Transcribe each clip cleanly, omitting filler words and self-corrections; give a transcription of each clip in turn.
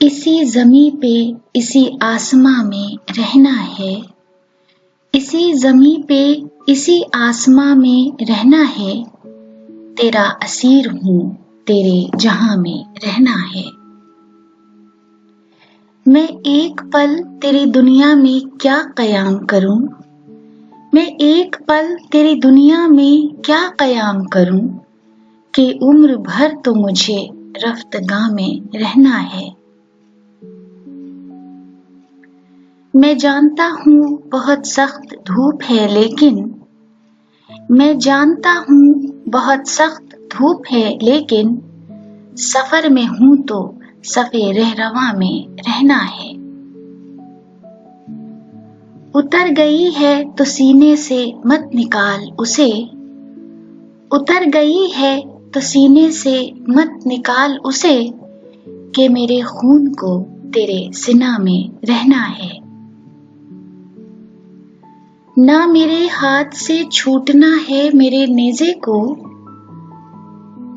इसी ज़मीं पे इसी आसमां में रहना है, इसी ज़मीं पे इसी आसमां में रहना है। तेरा असीर हूँ, तेरे जहां में रहना है। मैं एक पल तेरी दुनिया में क्या क़याम करूं, मैं एक पल तेरी दुनिया में क्या क़याम करूं कि उम्र भर तो मुझे रफ्तगाह में रहना है। मैं जानता हूँ बहुत सख्त धूप है लेकिन, मैं जानता हूँ बहुत सख्त धूप है लेकिन, सफर में हूँ तो सफ़े रहरवा में रहना है। उतर गई है तो सीने से मत निकाल उसे, उतर गई है तो सीने से मत निकाल उसे कि मेरे खून को तेरे सिना में रहना है। ना मेरे हाथ से छूटना है मेरे नेज़े को,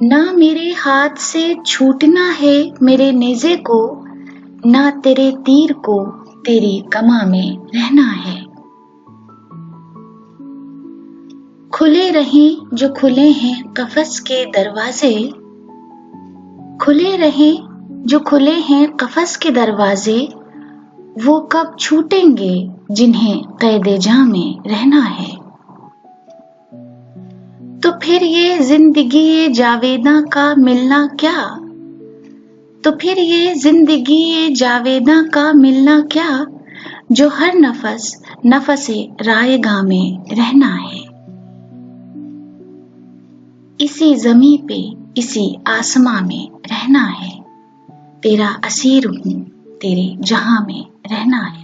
ना मेरे हाथ से छूटना है मेरे नेज़े को, ना तेरे तीर को तेरी कमा में रहना है। खुले रहें जो खुले हैं कफ़स के दरवाजे, खुले रहें जो खुले हैं कफ़स के दरवाजे, वो कब छूटेंगे जिन्हें क़ैद-ए-जां में रहना है। तो फिर ये ज़िंदगी जावेदा का मिलना क्या, तो फिर ये ज़िंदगी जावेदा का मिलना क्या, जो हर नफ़स नफ़से रायगा में रहना है। इसी ज़मीं पे इसी आसमां में रहना है। तेरा असीर हूँ, तेरे जहां में रहना है।